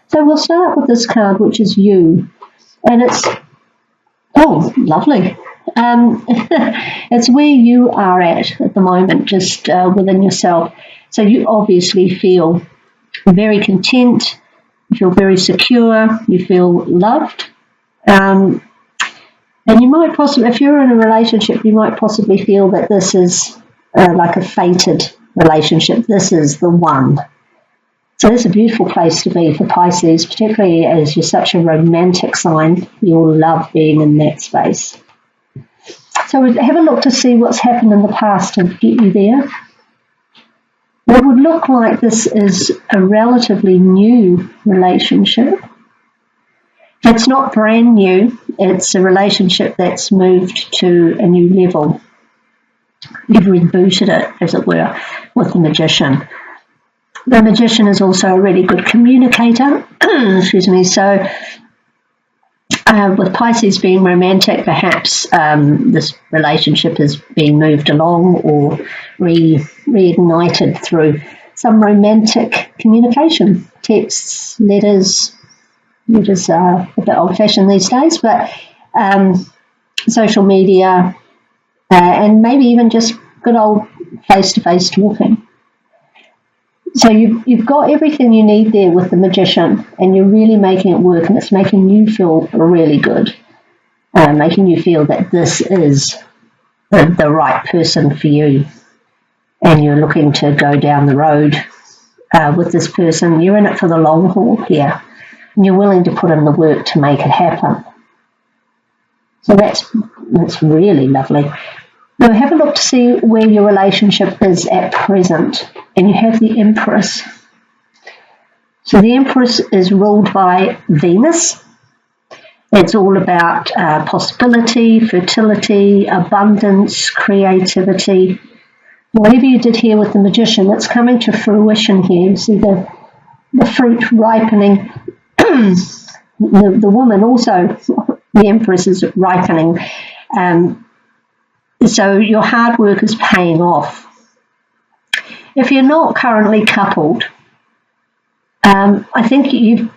So we'll start with this card, which is you. And it's, oh, lovely. It's where you are at the moment, just within yourself. So you obviously feel very content, you feel very secure, you feel loved. And you might possibly, if you're in a relationship, you might possibly feel that this is like a fated relationship. This is the one. So it's a beautiful place to be for Pisces, particularly as you're such a romantic sign. You'll love being in that space. So have a look to see what's happened in the past to get you there. It would look like this is a relatively new relationship. It's not brand new. It's a relationship that's moved to a new level. You've rebooted it, as it were, with the Magician. The Magician is also a really good communicator. Excuse me. So with Pisces being romantic, perhaps this relationship has been moved along or reignited through some romantic communication. Texts, letters. Letters are a bit old-fashioned these days, but social media and maybe even just good old face-to-face talking. So you've got everything you need there with the Magician, and you're really making it work, and it's making you feel really good, making you feel that this is the right person for you, and you're looking to go down the road with this person. You're in it for the long haul here, and you're willing to put in the work to make it happen. So that's really lovely. Now have a look to see where your relationship is at present. And you have the Empress. So the Empress is ruled by Venus. It's all about possibility, fertility, abundance, creativity. Whatever you did here with the Magician, it's coming to fruition here. You see the fruit ripening. The woman also, the Empress is ripening. So your hard work is paying off. If you're not currently coupled, I think you've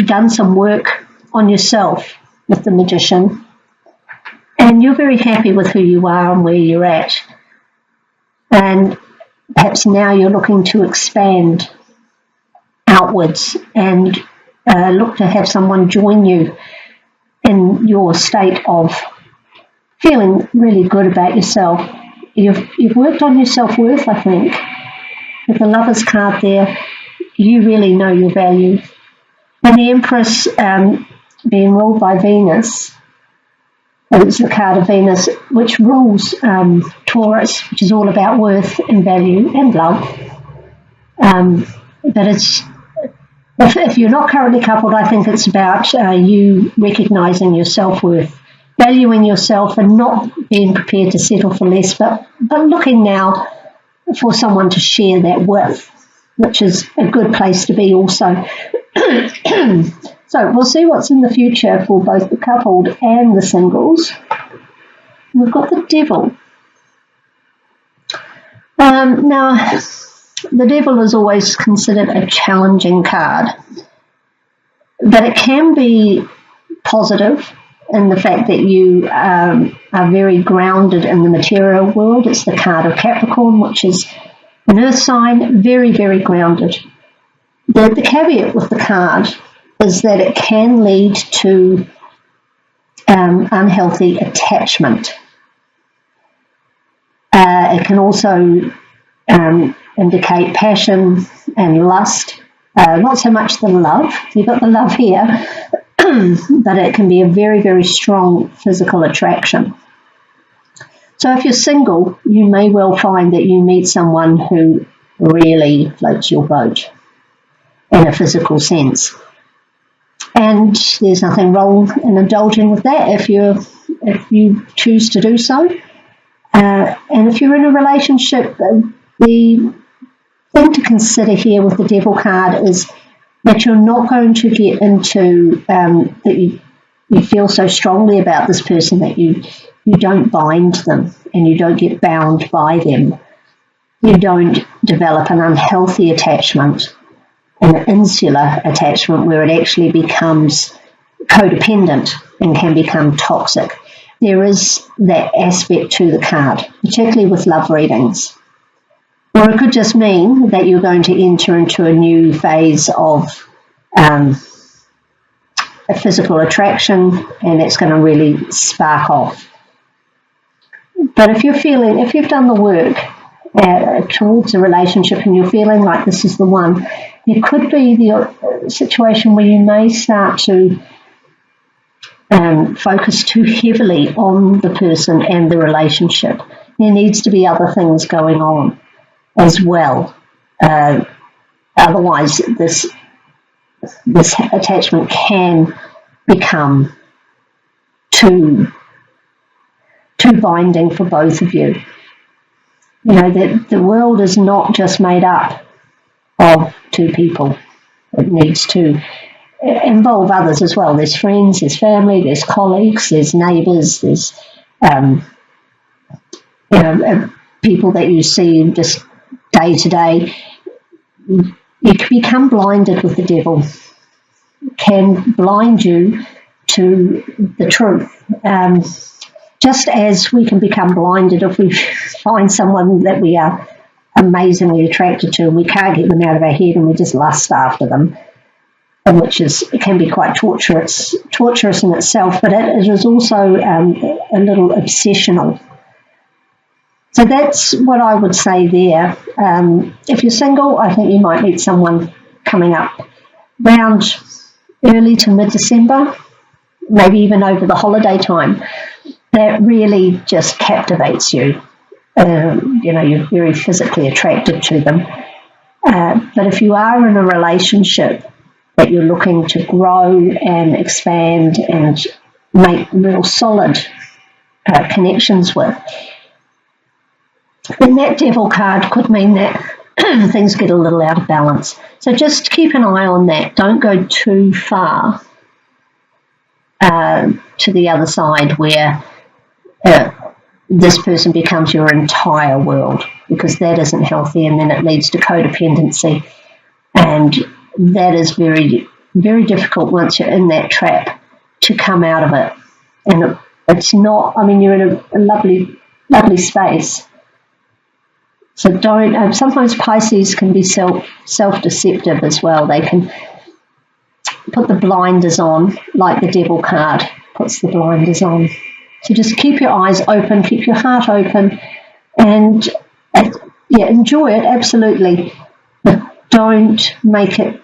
done some work on yourself with the Magician, and you're very happy with who you are and where you're at. And perhaps now you're looking to expand outwards and look to have someone join you in your state of feeling really good about yourself. You've worked on your self-worth, I think. With the Lover's card there, you really know your value. And the Empress being ruled by Venus, it's the card of Venus, which rules Taurus, which is all about worth and value and love. But it's if you're not currently coupled, I think it's about you recognising your self-worth, valuing yourself and not being prepared to settle for less, but looking now for someone to share that with, which is a good place to be also. So we'll see what's in the future for both the coupled and the singles. We've got the Devil. Now, the Devil is always considered a challenging card, but it can be positive in the fact that you are very grounded in the material world. It's the card of Capricorn, which is an earth sign, very, very grounded. The caveat with the card is that it can lead to unhealthy attachment. It can also indicate passion and lust, not so much the love. You've got the love here, but it can be a very, very strong physical attraction. So if you're single, you may well find that you meet someone who really floats your boat in a physical sense. And there's nothing wrong in indulging with that if you choose to do so. And if you're in a relationship, the thing to consider here with the Devil card is that you're not going to get into that you feel so strongly about this person that you don't bind them and you don't get bound by them. You don't develop an unhealthy attachment. an insular attachment where it actually becomes codependent and can become toxic. There is that aspect to the card, particularly with love readings. Or it could just mean that you're going to enter into a new phase of a physical attraction, and it's going to really spark off. But if you've done the work towards a relationship and you're feeling like this is the one, there could be the situation where you may start to focus too heavily on the person and the relationship. There needs to be other things going on as well. Otherwise, this attachment can become too binding for both of you. You know, the world is not just made up of two people. It needs to involve others as well. There's friends, there's family, there's colleagues, there's neighbours, there's people that you see just day to day. You can become blinded with the devil. It can blind you to the truth. Just as we can become blinded if we find someone that we are amazingly attracted to and we can't get them out of our head and we just lust after them, it can be quite torturous in itself, but it is also a little obsessional. So that's what I would say there. If you're single, I think you might meet someone coming up around early to mid-December, maybe even over the holiday time, that really just captivates you. You're very physically attracted to them. But if you are in a relationship that you're looking to grow and expand and make real solid connections with, then that devil card could mean that things get a little out of balance. So just keep an eye on that. Don't go too far to the other side where this person becomes your entire world, because that isn't healthy, and then it leads to codependency, and that is very, very difficult once you're in that trap to come out of it. And it's not, you're in a lovely, lovely space. So don't, sometimes Pisces can be self-deceptive as well. They can put the blinders on, like the devil card puts the blinders on. So just keep your eyes open, keep your heart open, and enjoy it, absolutely. But don't make it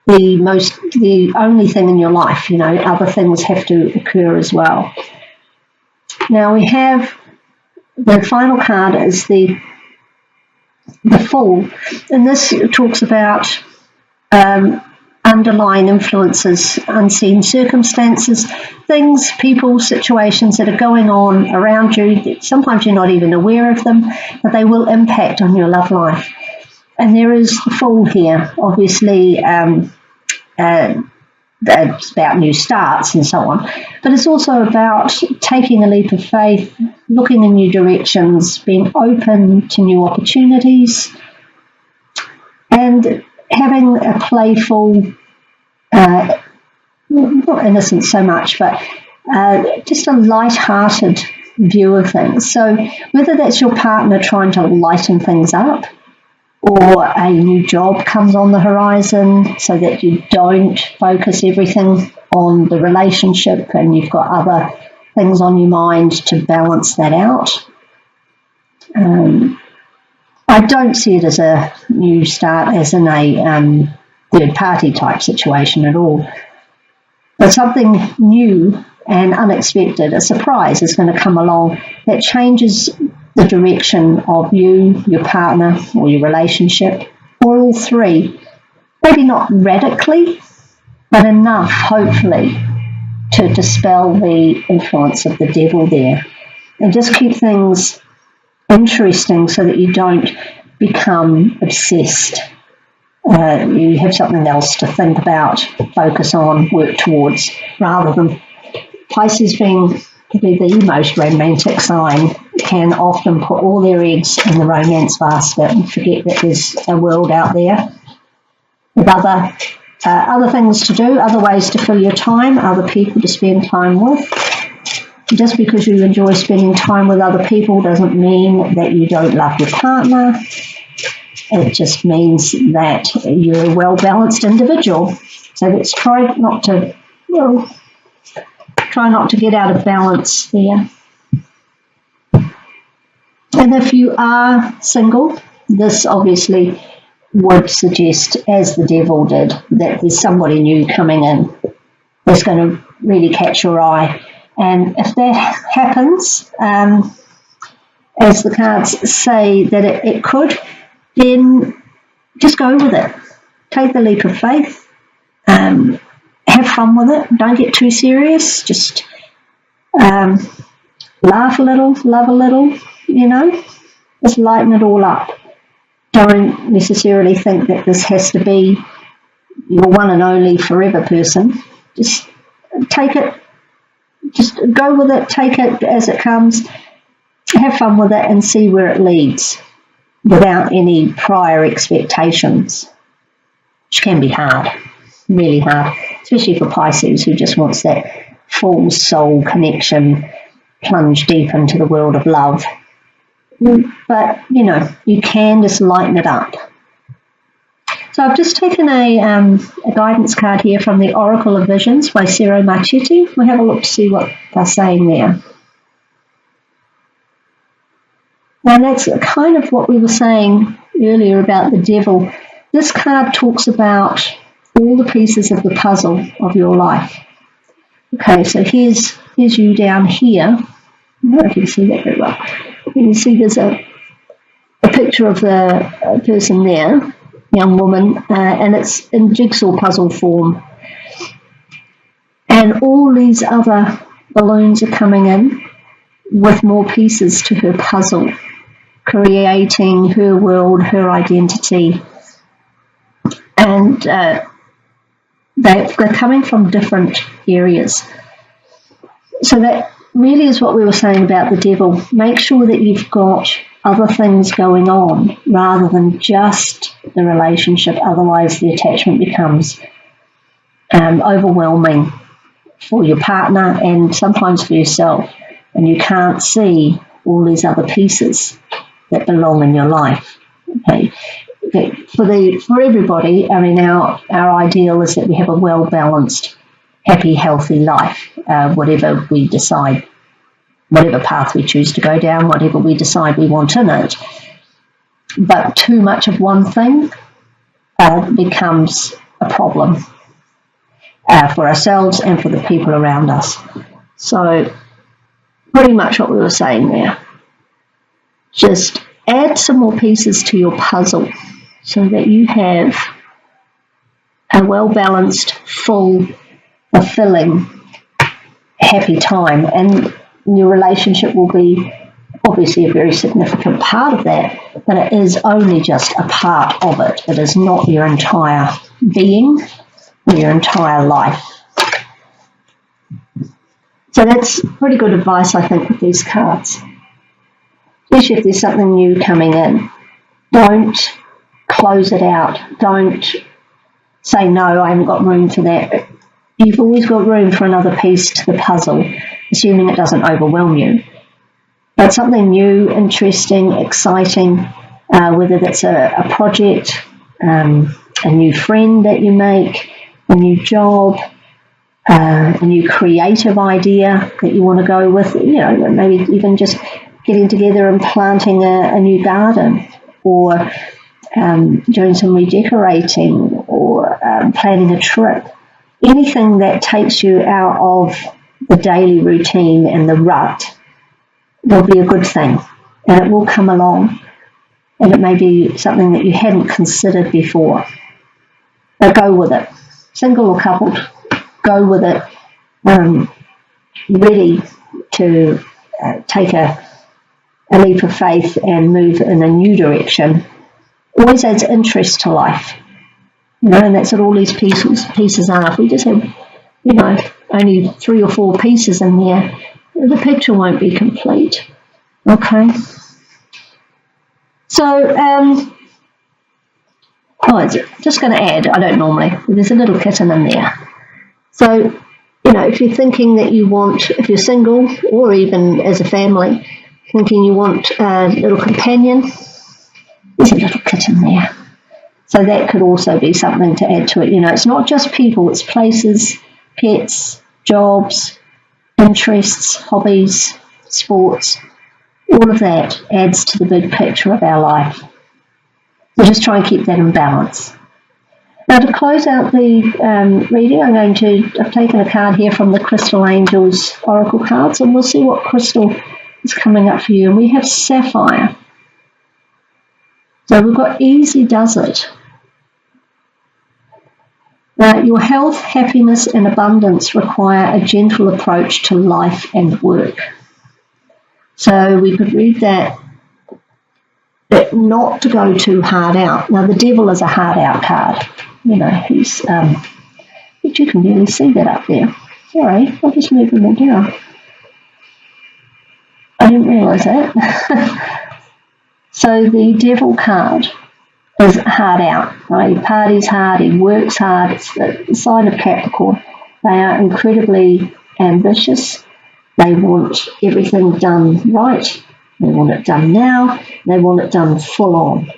the only thing in your life. Other things have to occur as well. Now we have the final card is the Fool, and this talks about underlying influences, unseen circumstances, things, people, situations that are going on around you. Sometimes you're not even aware of them, but they will impact on your love life. And there is the Fool here, obviously. It's about new starts and so on, but it's also about taking a leap of faith, looking in new directions, being open to new opportunities, and having a playful, not innocent so much, but just a light-hearted view of things. So whether that's your partner trying to lighten things up, or a new job comes on the horizon, so that you don't focus everything on the relationship and you've got other things on your mind to balance that out. I don't see it as a new start, as in a third-party type situation at all. But something new and unexpected, a surprise, is going to come along that changes the direction of you, your partner, or your relationship, or all three. Maybe not radically, but enough, hopefully, to dispel the influence of the devil there. And just keep things interesting so that you don't become obsessed. You have something else to think about, focus on, work towards, rather than Pisces being probably the most romantic sign can often put all their eggs in the romance basket and forget that there's a world out there. with other things to do, other ways to fill your time, other people to spend time with. Just because you enjoy spending time with other people doesn't mean that you don't love your partner. It just means that you're a well-balanced individual. So let's try not to get out of balance there. And if you are single, this obviously would suggest, as the devil did, that there's somebody new coming in that's going to really catch your eye. And if that happens, as the cards say that it could, then just go with it. Take the leap of faith. Have fun with it. Don't get too serious. Just laugh a little, love a little, Just lighten it all up. Don't necessarily think that this has to be your one and only forever person. Just take it. Just go with it. Take it as it comes. Have fun with it and see where it leads without any prior expectations, which can be hard, really hard, especially for Pisces, who just wants that full soul connection, plunge deep into the world of love. But, you can just lighten it up. So I've just taken a guidance card here from the Oracle of Visions by Cero Marchetti. We'll have a look to see what they're saying there. And that's kind of what we were saying earlier about the devil. This card talks about all the pieces of the puzzle of your life. Okay, so here's you down here. I don't know if you can see that very well. You can see there's a picture of the person there, young woman, and it's in jigsaw puzzle form. And all these other balloons are coming in with more pieces to her puzzle, creating her world, her identity. And they're coming from different areas. So that really is what we were saying about the devil. Make sure that you've got other things going on rather than just the relationship. Otherwise, the attachment becomes overwhelming for your partner and sometimes for yourself. And you can't see all these other pieces that belong in your life. Okay. For everybody, our ideal is that we have a well-balanced, happy, healthy life, whatever we decide, whatever path we choose to go down, whatever we decide we want in it. But too much of one thing becomes a problem for ourselves and for the people around us. So pretty much what we were saying there. Just add some more pieces to your puzzle so that you have a well-balanced, full, fulfilling, happy time. And your relationship will be obviously a very significant part of that, but it is only just a part of it. It is not your entire being or your entire life. So that's pretty good advice, I think, with these cards. Especially if there's something new coming in. Don't close it out. Don't say, no, I haven't got room for that. You've always got room for another piece to the puzzle, assuming it doesn't overwhelm you. But something new, interesting, exciting, whether that's a project, a new friend that you make, a new job, a new creative idea that you want to go with, maybe even just getting together and planting a new garden, or doing some redecorating, or planning a trip. Anything that takes you out of the daily routine and the rut will be a good thing, and it will come along, and it may be something that you hadn't considered before. But go with it. Single or coupled, go with it, ready to take a leap of faith and move in a new direction. Always adds interest to life. And that's what all these pieces are. If we just have, only 3 or 4 pieces in there, the picture won't be complete. Okay? So, Oh, it's just going to add, I don't normally, there's a little kitten in there. So, if you're thinking that you want, if you're single or even as a family, thinking you want a little companion, there's a little kitten there. So that could also be something to add to it. It's not just people, it's places, pets, jobs, interests, hobbies, sports. All of that adds to the big picture of our life. So just try and keep that in balance. Now, to close out the reading, I've taken a card here from the Crystal Angels Oracle cards, and we'll see what crystal is coming up for you. And we have Sapphire. So we've got Easy Does It. Now, your health, happiness, and abundance require a gentle approach to life and work. So we could read that not to go too hard out. Now, the devil is a hard out card. He's, but you can really see that up there. Sorry, I'll just move them all down. I didn't realise that. So the devil card is hard out. Right? He parties hard, he works hard. It's the sign of Capricorn. They are incredibly ambitious. They want everything done right. They want it done now. They want it done full on.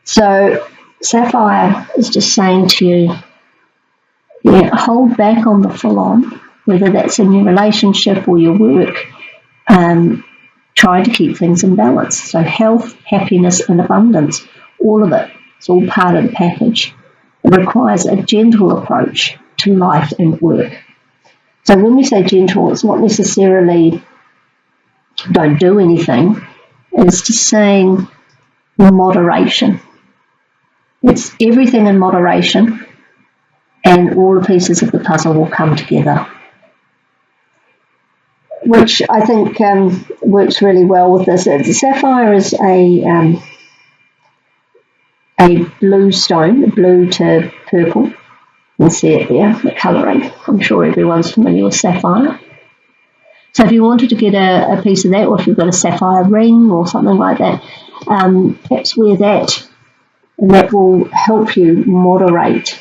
So Sapphire is just saying to you, hold back on the full on, whether that's in your relationship or your work. Try to keep things in balance. So health, happiness, and abundance, all of it, it's all part of the package. It requires a gentle approach to life and work. So when we say gentle, it's not necessarily don't do anything. It's just saying moderation. It's everything in moderation, and all the pieces of the puzzle will come together, which I think works really well with this. Sapphire is a blue stone, blue to purple. You can see it there, the colouring. I'm sure everyone's familiar with sapphire. So if you wanted to get a piece of that, or if you've got a sapphire ring or something like that, perhaps wear that, and that will help you moderate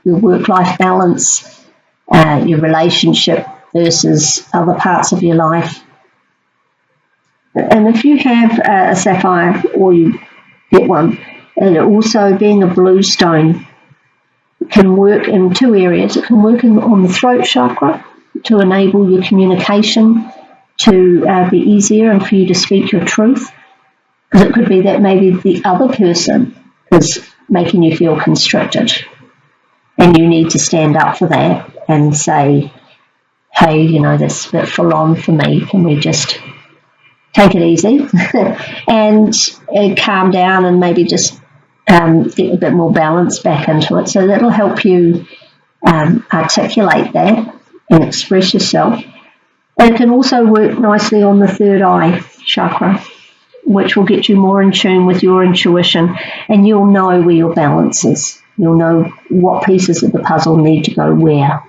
your work-life balance, your relationship versus other parts of your life. And if you have a sapphire, or you get one, and also being a blue stone can work in two areas. It can work on the throat chakra to enable your communication to be easier and for you to speak your truth. Because it could be that maybe the other person is making you feel constricted, and you need to stand up for that and say, hey, that's a bit full on for me. Can we just take it easy and calm down and maybe just get a bit more balance back into it? So that'll help you articulate that and express yourself. And it can also work nicely on the third eye chakra, which will get you more in tune with your intuition, and you'll know where your balance is. You'll know what pieces of the puzzle need to go where.